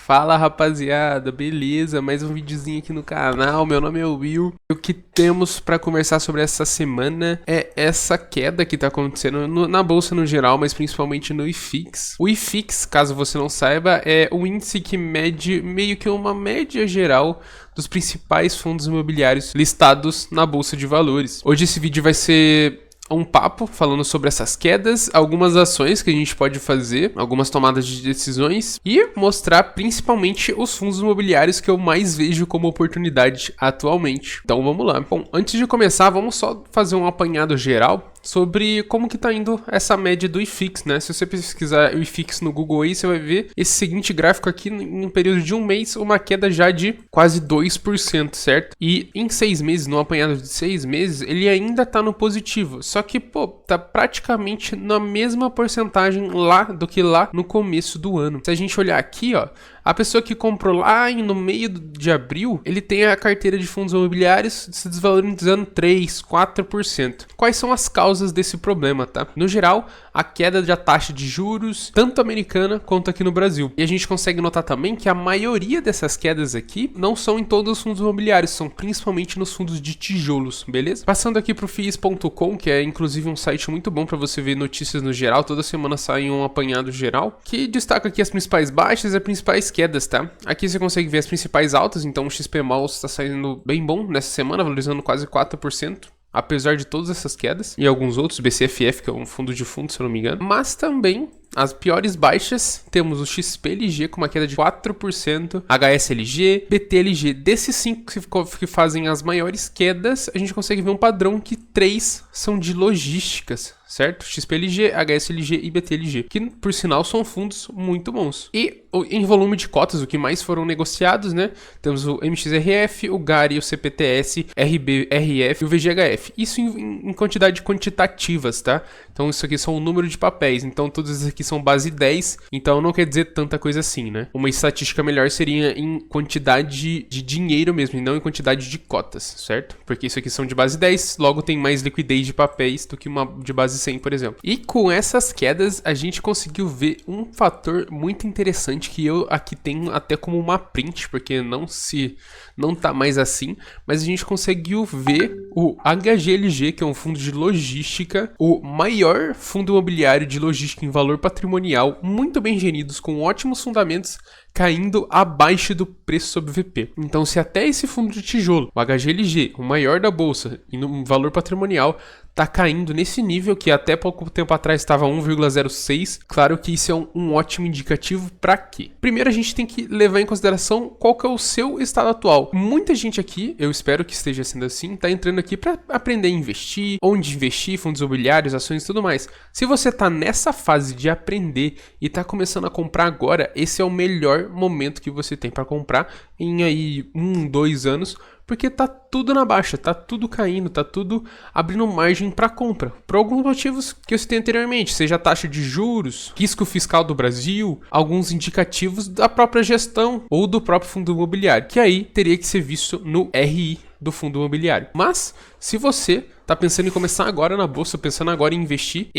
Fala rapaziada, beleza? Mais um videozinho aqui no canal, meu nome é Will. O que temos pra conversar sobre essa semana é essa queda que tá acontecendo na bolsa no geral, mas principalmente no IFIX. O IFIX, caso você não saiba, é o índice que mede meio que uma média geral dos principais fundos imobiliários listados na bolsa de valores. Hoje esse vídeo vai ser um papo falando sobre essas quedas, algumas ações que a gente pode fazer, algumas tomadas de decisões e mostrar principalmente os fundos imobiliários que eu mais vejo como oportunidade atualmente. Então vamos lá. Bom, antes de começar, vamos só fazer um apanhado geral sobre como que tá indo essa média do IFIX, né? Se você pesquisar o IFIX no Google aí, você vai ver esse seguinte gráfico aqui, em um período de um mês, uma queda já de quase 2%, certo? E em 6 meses, no apanhado de 6 meses, ele ainda tá no positivo, só que, pô, tá praticamente na mesma porcentagem lá do que lá no começo do ano. Se a gente olhar aqui, ó, a pessoa que comprou lá no meio de abril, ele tem a carteira de fundos imobiliários se desvalorizando 3, 4%. Quais são as causas desse problema, tá? No geral, a queda da taxa de juros, tanto americana quanto aqui no Brasil. E a gente consegue notar também que a maioria dessas quedas aqui não são em todos os fundos imobiliários, são principalmente nos fundos de tijolos, beleza? Passando aqui pro FIIs.com, que é inclusive um site muito bom para você ver notícias no geral, toda semana sai um apanhado geral, que destaca aqui as principais baixas e as principais quedas, tá? Aqui você consegue ver as principais altas, então o XPMOL está saindo bem bom nessa semana, valorizando quase 4%. Apesar de todas essas quedas, e alguns outros, BCFF, que é um fundo de fundo, se eu não me engano. Mas também, as piores baixas, temos o XPLG com uma queda de 4%, HSLG, BTLG. Desses 5 que fazem as maiores quedas, a gente consegue ver um padrão que 3 são de logísticas, certo? XPLG, HSLG e BTLG, que por sinal são fundos muito bons. E em volume de cotas, o que mais foram negociados, né? Temos o MXRF, o GARI, o CPTS, RBRF e o VGHF. Isso em quantidade quantitativas, tá? Então isso aqui são o número de papéis, então todos esses aqui são base 10, então não quer dizer tanta coisa assim, né? Uma estatística melhor seria em quantidade de dinheiro mesmo, e não em quantidade de cotas, certo? Porque isso aqui são de base 10, logo tem mais liquidez de papéis do que uma de base 100, por exemplo. E com essas quedas, a gente conseguiu ver um fator muito interessante que eu aqui tenho até como uma print, porque não tá mais assim, mas a gente conseguiu ver o HGLG, que é um fundo de logística, o maior fundo imobiliário de logística em valor patrimonial, muito bem geridos, com ótimos fundamentos, caindo abaixo do preço sobre VP. Então, se até esse fundo de tijolo, o HGLG, o maior da bolsa, e no valor patrimonial, tá caindo nesse nível, que até pouco tempo atrás estava 1,06, claro que isso é um ótimo indicativo para quê? Primeiro, a gente tem que levar em consideração qual que é o seu estado atual. Muita gente aqui, eu espero que esteja sendo assim, tá entrando aqui para aprender a investir, onde investir, fundos imobiliários, ações e tudo mais. Se você tá nessa fase de aprender e tá começando a comprar agora, esse é o melhor momento que você tem para comprar em aí 2 anos, porque tá tudo na baixa, tá tudo caindo, tá tudo abrindo margem para compra, por alguns motivos que eu citei anteriormente, seja a taxa de juros, risco fiscal do Brasil, alguns indicativos da própria gestão ou do próprio fundo imobiliário, que aí teria que ser visto no RI do fundo imobiliário. Mas, se você tá pensando em começar agora na bolsa, pensando agora em investir,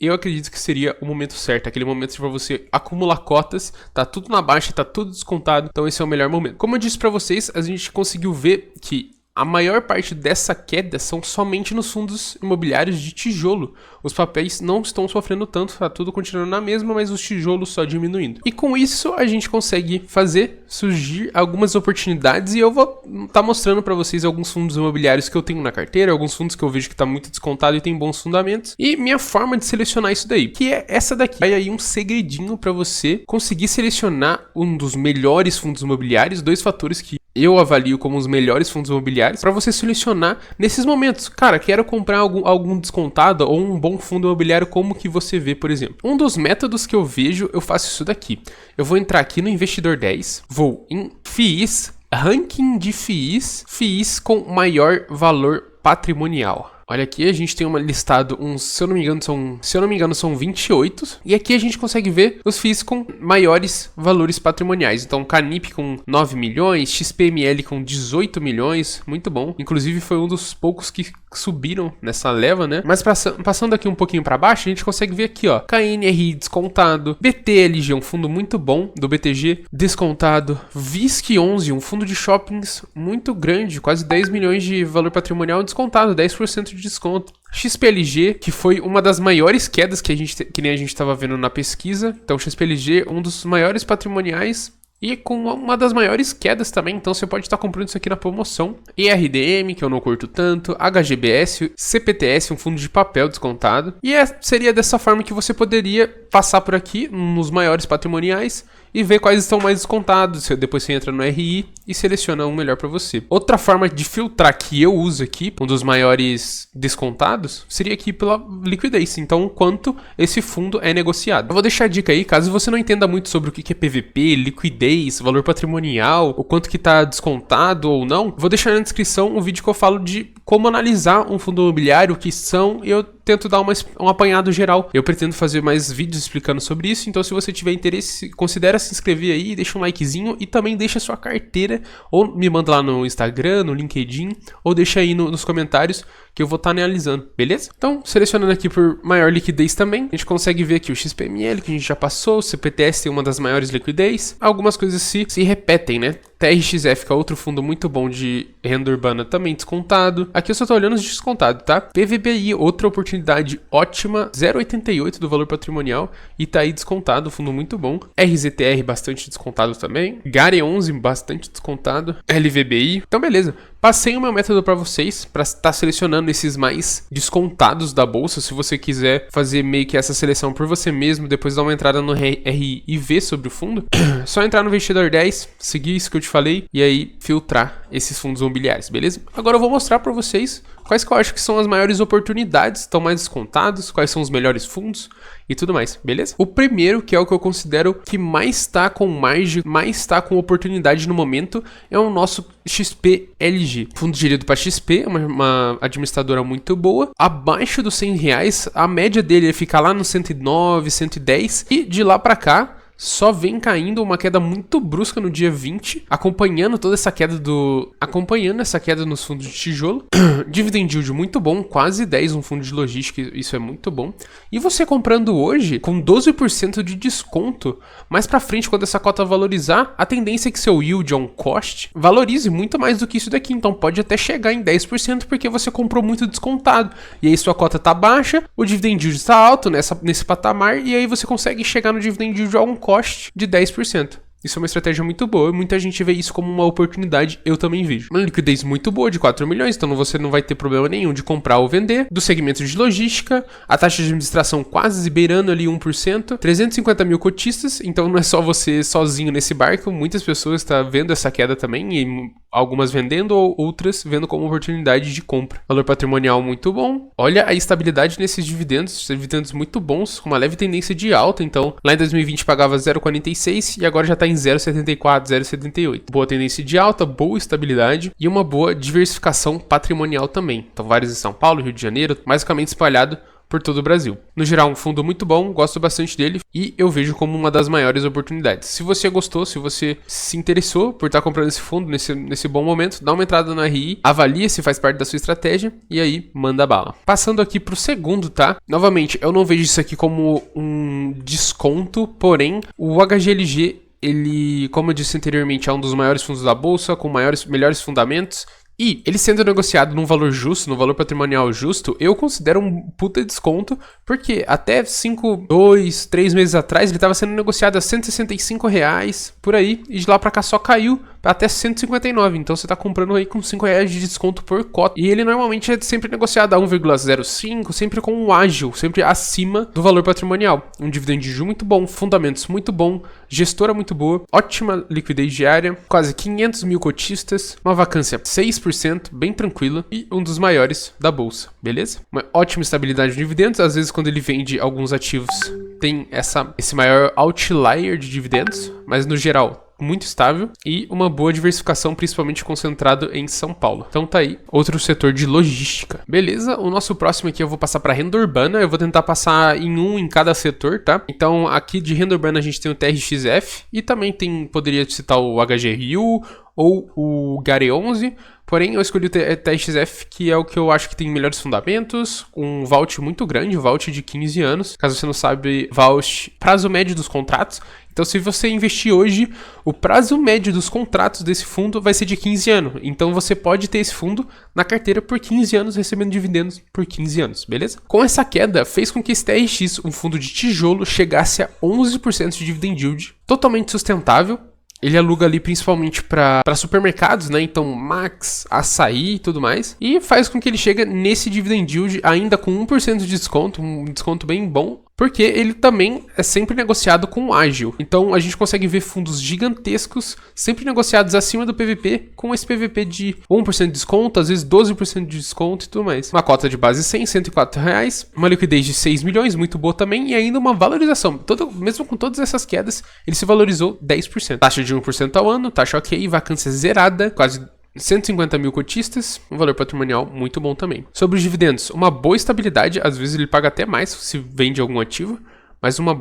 eu acredito que seria o momento certo, aquele momento para você acumular cotas, tá tudo na baixa, tá tudo descontado, então esse é o melhor momento. Como eu disse para vocês, a gente conseguiu ver que a maior parte dessa queda são somente nos fundos imobiliários de tijolo. Os papéis não estão sofrendo tanto, tá tudo continuando na mesma, mas os tijolos só diminuindo. E com isso a gente consegue fazer surgir algumas oportunidades e eu vou estar mostrando para vocês alguns fundos imobiliários que eu tenho na carteira, alguns fundos que eu vejo que tá muito descontado e tem bons fundamentos e minha forma de selecionar isso daí, que é essa daqui. Vai aí um segredinho para você conseguir selecionar um dos melhores fundos imobiliários, 2 fatores que eu avalio como os melhores fundos imobiliários para você selecionar nesses momentos. Cara, quero comprar algum descontado ou um bom fundo imobiliário, como que você vê, por exemplo. Um dos métodos que eu vejo, eu faço isso daqui. Eu vou entrar aqui no Investidor 10, vou em FIIs, ranking de FIIs com maior valor patrimonial. Olha aqui, a gente tem uma listado se eu não me engano são 28. E aqui a gente consegue ver os FIIs com maiores valores patrimoniais. Então, Canip com 9 milhões, XPML com 18 milhões, muito bom. Inclusive foi um dos poucos que subiram nessa leva, né? Mas passando aqui um pouquinho para baixo, a gente consegue ver aqui, ó, KNRI descontado, BTLG, um fundo muito bom do BTG, descontado, VISC11, um fundo de shoppings muito grande, quase 10 milhões de valor patrimonial descontado, 10% de desconto. XPLG, que foi uma das maiores quedas que nem a gente estava vendo na pesquisa. Então, XPLG, um dos maiores patrimoniais e com uma das maiores quedas também, então você pode estar comprando isso aqui na promoção. ERDM, que eu não curto tanto, HGBS, CPTS, um fundo de papel descontado. E seria dessa forma que você poderia passar por aqui, nos maiores patrimoniais, e ver quais estão mais descontados. Depois você entra no RI e seleciona um melhor para você. Outra forma de filtrar que eu uso aqui, um dos maiores descontados, seria aqui pela liquidez. Então, quanto esse fundo é negociado. Eu vou deixar a dica aí, caso você não entenda muito sobre o que é PVP, liquidez, valor patrimonial, o quanto que está descontado ou não, vou deixar na descrição um vídeo que eu falo de como analisar um fundo imobiliário, o que são, e eu tento dar um apanhado geral. Eu pretendo fazer mais vídeos explicando sobre isso, então se você tiver interesse, considere se inscrever aí, deixa um likezinho e também deixa sua carteira, ou me manda lá no Instagram, no LinkedIn, ou deixa aí nos comentários que eu vou estar analisando, beleza? Então, selecionando aqui por maior liquidez também, a gente consegue ver aqui o XPML, que a gente já passou, o CPTS tem uma das maiores liquidez, algumas coisas se repetem, né? TRXF, que é outro fundo muito bom de renda urbana, também descontado. Aqui eu só tô olhando os descontados, tá? PVBI, outra oportunidade ótima, 0,88 do valor patrimonial, e tá aí descontado, fundo muito bom. RZTR, bastante descontado também. GARE11, bastante descontado. LVBI, então beleza. Passei o meu método para vocês, para estar selecionando esses mais descontados da bolsa. Se você quiser fazer meio que essa seleção por você mesmo, depois dar uma entrada no RI e ver sobre o fundo, só entrar no Investidor 10, seguir isso que eu te falei e aí filtrar esses fundos imobiliários, beleza? Agora eu vou mostrar para vocês quais que eu acho que são as maiores oportunidades, estão mais descontados, quais são os melhores fundos e tudo mais, beleza? O primeiro, que é o que eu considero que mais está com margem, mais está com oportunidade no momento, é o nosso XPLG. Fundo gerido para XP, uma administradora muito boa. Abaixo dos R$100, a média dele é ficar lá no 109, 110 e de lá para cá só vem caindo uma queda muito brusca no dia 20, acompanhando essa queda nos fundos de tijolo. Dividend yield muito bom, quase 10 um fundo de logística, isso é muito bom. E você comprando hoje com 12% de desconto, mais pra frente quando essa cota valorizar, a tendência é que seu yield on cost valorize muito mais do que isso daqui, então pode até chegar em 10% porque você comprou muito descontado. E aí sua cota tá baixa, o dividend yield está alto nesse patamar, e aí você consegue chegar no dividend yield on cost de 10%. Isso é uma estratégia muito boa e muita gente vê isso como uma oportunidade, eu também vejo. Uma liquidez muito boa de 4 milhões, então você não vai ter problema nenhum de comprar ou vender. Do segmento de logística, a taxa de administração quase beirando ali 1%, 350 mil cotistas, então não é só você sozinho nesse barco, muitas pessoas estão vendo essa queda também, e algumas vendendo ou outras vendo como oportunidade de compra. Valor patrimonial muito bom. Olha a estabilidade nesses dividendos muito bons, com uma leve tendência de alta, então lá em 2020 pagava 0,46 e agora já está em 0,74, 0,78. Boa tendência de alta, boa estabilidade e uma boa diversificação patrimonial também. Então vários em São Paulo, Rio de Janeiro, basicamente espalhado por todo o Brasil. No geral, um fundo muito bom, gosto bastante dele e eu vejo como uma das maiores oportunidades. Se você gostou, se você se interessou por estar comprando esse fundo nesse bom momento, dá uma entrada na RI, avalia se faz parte da sua estratégia e aí manda bala. Passando aqui pro segundo, tá? Novamente, eu não vejo isso aqui como um desconto, porém, o HGLG, ele, como eu disse anteriormente, é um dos maiores fundos da bolsa, com melhores fundamentos. E ele sendo negociado num valor justo, num valor patrimonial justo, eu considero um puta desconto, porque até 3 meses atrás ele estava sendo negociado a R$165 por aí, e de lá pra cá só caiu até 159, então você tá comprando aí com R$5 de desconto por cota. E ele normalmente é sempre negociado a 1,05, sempre com um ágil, sempre acima do valor patrimonial. Um dividend yield muito bom, fundamentos muito bom, gestora muito boa, ótima liquidez diária, quase 500 mil cotistas, uma vacância 6%, bem tranquila e um dos maiores da bolsa, beleza? Uma ótima estabilidade de dividendos, às vezes quando ele vende alguns ativos tem esse maior outlier de dividendos, mas no geral muito estável e uma boa diversificação, principalmente concentrado em São Paulo. Então tá aí, outro setor de logística. Beleza, o nosso próximo aqui eu vou passar para renda urbana, eu vou tentar passar em cada setor, tá? Então aqui de renda urbana a gente tem o TRXF e também poderia citar o HGRU ou o GARE11, porém eu escolhi o TRXF, que é o que eu acho que tem melhores fundamentos, um vault muito grande, vault de 15 anos, caso você não sabe, vault, prazo médio dos contratos. Então se você investir hoje, o prazo médio dos contratos desse fundo vai ser de 15 anos. Então você pode ter esse fundo na carteira por 15 anos, recebendo dividendos por 15 anos, beleza? Com essa queda, fez com que esse TRX, um fundo de tijolo, chegasse a 11% de dividend yield, totalmente sustentável. Ele aluga ali principalmente para supermercados, né? Então, Max, Açaí e tudo mais. E faz com que ele chegue nesse dividend yield ainda com 1% de desconto, um desconto bem bom. Porque ele também é sempre negociado com ágil. Então, a gente consegue ver fundos gigantescos sempre negociados acima do PVP, com esse PVP de 1% de desconto, às vezes 12% de desconto e tudo mais. Uma cota de base 100, R$104. Uma liquidez de 6 milhões, muito boa também. E ainda uma valorização. Mesmo com todas essas quedas, ele se valorizou 10%. Taxa de 1% ao ano, taxa ok, vacância zerada, quase 150 mil cotistas, um valor patrimonial muito bom também. Sobre os dividendos, uma boa estabilidade, às vezes ele paga até mais se vende algum ativo, mas uma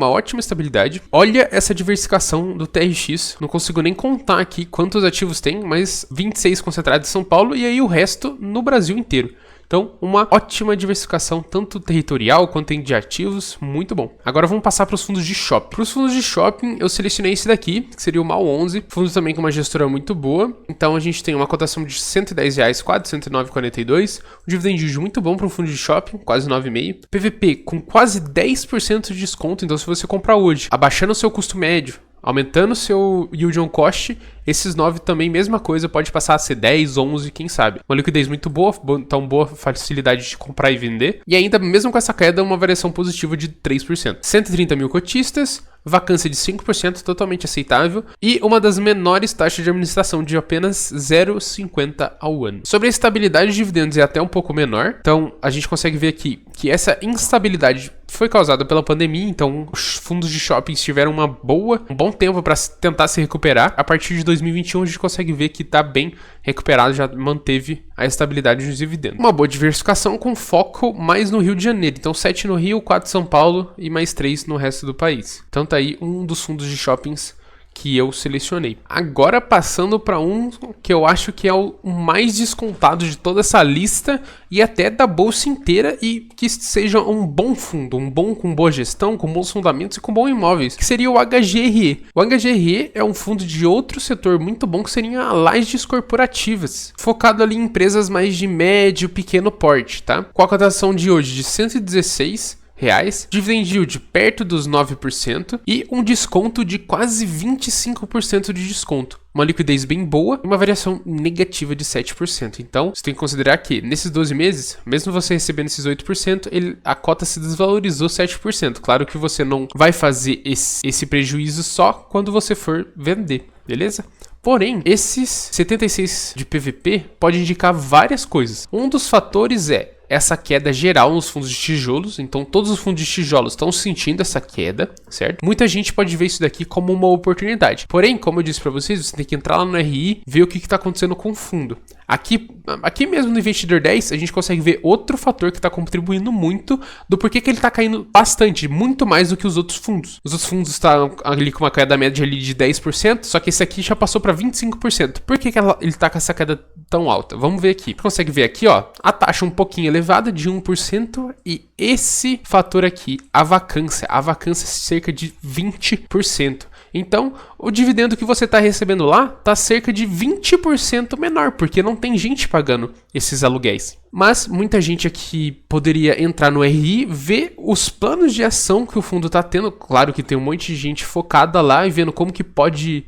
ótima estabilidade. Olha essa diversificação do TRX, não consigo nem contar aqui quantos ativos tem, mas 26 concentrados em São Paulo e aí o resto no Brasil inteiro. Então, uma ótima diversificação, tanto territorial quanto de ativos, muito bom. Agora vamos passar para os fundos de shopping. Para os fundos de shopping, eu selecionei esse daqui, que seria o MAL 11, fundo também com uma gestora muito boa. Então, a gente tem uma cotação de R$110, quase R$109,42. Um dividend yield muito bom para um fundo de shopping, quase 9,5. PVP com quase 10% de desconto, então se você comprar hoje, abaixando o seu custo médio, aumentando o seu yield on cost, esses 9 também, mesma coisa, pode passar a ser 10, 11, quem sabe. Uma liquidez muito boa, então boa facilidade de comprar e vender. E ainda, mesmo com essa queda, uma variação positiva de 3%. 130 mil cotistas, vacância de 5%, totalmente aceitável. E uma das menores taxas de administração, de apenas 0,50 ao ano. Sobre a estabilidade de dividendos é até um pouco menor. Então, a gente consegue ver aqui que essa instabilidade foi causada pela pandemia, então os fundos de shoppings tiveram um bom tempo para tentar se recuperar. A partir de 2021 a gente consegue ver que está bem recuperado, já manteve a estabilidade dos dividendos. Uma boa diversificação com foco mais no Rio de Janeiro, então 7 no Rio, 4 em São Paulo e mais 3 no resto do país. Então tá aí um dos fundos de shoppings que eu selecionei. Agora passando para um que eu acho que é o mais descontado de toda essa lista e até da bolsa inteira, e que seja um bom fundo, com boa gestão, com bons fundamentos e com bons imóveis, que seria o HGRE. O HGRE é um fundo de outro setor muito bom, que seria a lajes corporativas, focado ali em empresas mais de médio, pequeno porte, tá? Com a cotação de hoje de 116 reais, dividend yield perto dos 9% e um desconto de quase 25% de desconto. Uma liquidez bem boa e uma variação negativa de 7%. Então, você tem que considerar que nesses 12 meses, mesmo você recebendo esses 8%, a cota se desvalorizou 7%. Claro que você não vai fazer esse prejuízo só quando você for vender, beleza? Porém, esses 76 de PVP pode indicar várias coisas. Um dos fatores é essa queda geral nos fundos de tijolos, então todos os fundos de tijolos estão sentindo essa queda, certo? Muita gente pode ver isso daqui como uma oportunidade. Porém, como eu disse para vocês, você tem que entrar lá no RI, ver o que está acontecendo com o fundo. Aqui mesmo no Investidor 10, a gente consegue ver outro fator que está contribuindo muito do porquê que ele está caindo bastante, muito mais do que os outros fundos. Os outros fundos estão ali com uma queda média ali de 10%, só que esse aqui já passou para 25%. Por que ele está com essa queda tão alta? Vamos ver aqui. Você consegue ver aqui, ó, a taxa um pouquinho elevada de 1% e esse fator aqui, a vacância cerca de 20%. Então, o dividendo que você está recebendo lá está cerca de 20% menor, porque não tem gente pagando esses aluguéis. Mas muita gente aqui poderia entrar no RI, ver os planos de ação que o fundo está tendo. Claro que tem um monte de gente focada lá e vendo como que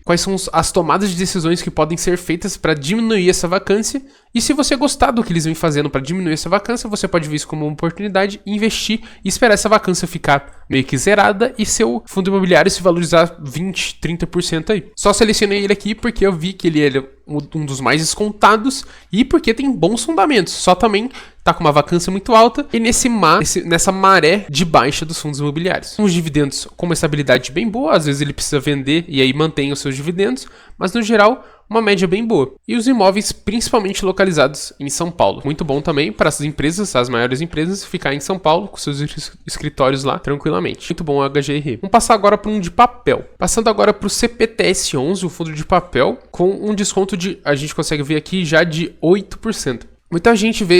quais são as tomadas de decisões que podem ser feitas para diminuir essa vacância. E se você gostar do que eles vêm fazendo para diminuir essa vacância, você pode ver isso como uma oportunidade, investir e esperar essa vacância ficar meio que zerada e seu fundo imobiliário se valorizar 20, 30% 8% aí. Só selecionei ele aqui porque eu vi que ele é um dos mais descontados e porque tem bons fundamentos. Só também tá com uma vacância muito alta e nessa maré de baixa dos fundos imobiliários. Os dividendos com uma estabilidade bem boa, às vezes ele precisa vender e aí mantém os seus dividendos, mas no geral uma média bem boa. E os imóveis principalmente localizados em São Paulo. Muito bom também para as empresas, as maiores empresas, ficar em São Paulo com seus escritórios lá tranquilamente. Muito bom o HGRE. Vamos passar agora para um de papel. Passando agora para o CPTS11, o fundo de papel, com um desconto a gente consegue ver aqui já de 8%. Muita gente vê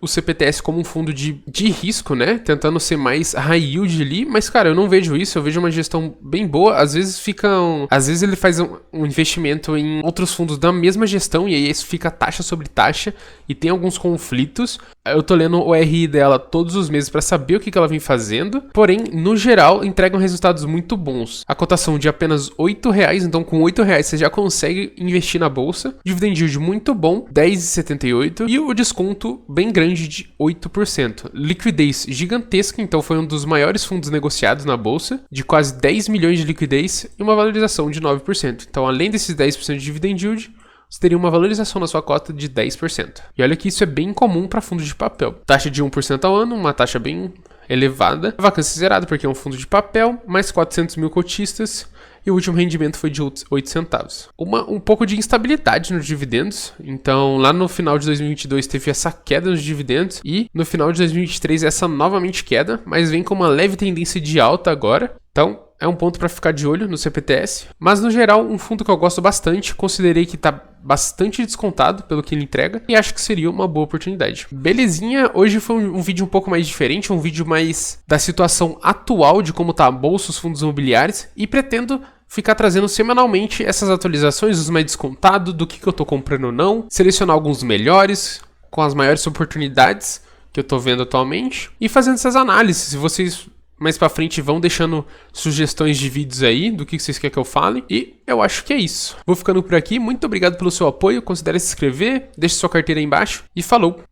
o CPTS como um fundo de risco, né? Tentando ser mais high yield ali, mas, cara, eu não vejo isso. Eu vejo uma gestão bem boa. Às vezes ele faz um investimento em outros fundos da mesma gestão e aí isso fica taxa sobre taxa e tem alguns conflitos. Eu tô lendo o RI dela todos os meses para saber o que ela vem fazendo. Porém, no geral, entregam resultados muito bons. A cotação de apenas R$8, então com R$8 você já consegue investir na bolsa. Dividend yield muito bom, 10,78. E o desconto bem grande de 8%. Liquidez gigantesca, então foi um dos maiores fundos negociados na bolsa, de quase 10 milhões de liquidez e uma valorização de 9%. Então, além desses 10% de dividend yield, você teria uma valorização na sua cota de 10%. E olha que isso é bem comum para fundos de papel. Taxa de 1% ao ano, uma taxa bem elevada. A vacância zerada, porque é um fundo de papel, mais 400 mil cotistas. E o último rendimento foi de 8 centavos. Um pouco de instabilidade nos dividendos. Então, lá no final de 2022 teve essa queda nos dividendos. E no final de 2023 essa novamente queda. Mas vem com uma leve tendência de alta agora. Então, é um ponto para ficar de olho no CPTS. Mas, no geral, um fundo que eu gosto bastante. Considerei que está bastante descontado pelo que ele entrega. E acho que seria uma boa oportunidade. Belezinha, hoje foi um vídeo um pouco mais diferente. Um vídeo mais da situação atual de como está a bolsa, os fundos imobiliários. E pretendo ficar trazendo semanalmente essas atualizações, os mais descontados, do que eu tô comprando ou não. Selecionar alguns melhores, com as maiores oportunidades que eu tô vendo atualmente. E fazendo essas análises. Se vocês mais pra frente vão deixando sugestões de vídeos aí, do que vocês querem que eu fale. E eu acho que é isso. Vou ficando por aqui. Muito obrigado pelo seu apoio. Considere se inscrever, deixe sua carteira aí embaixo. E falou!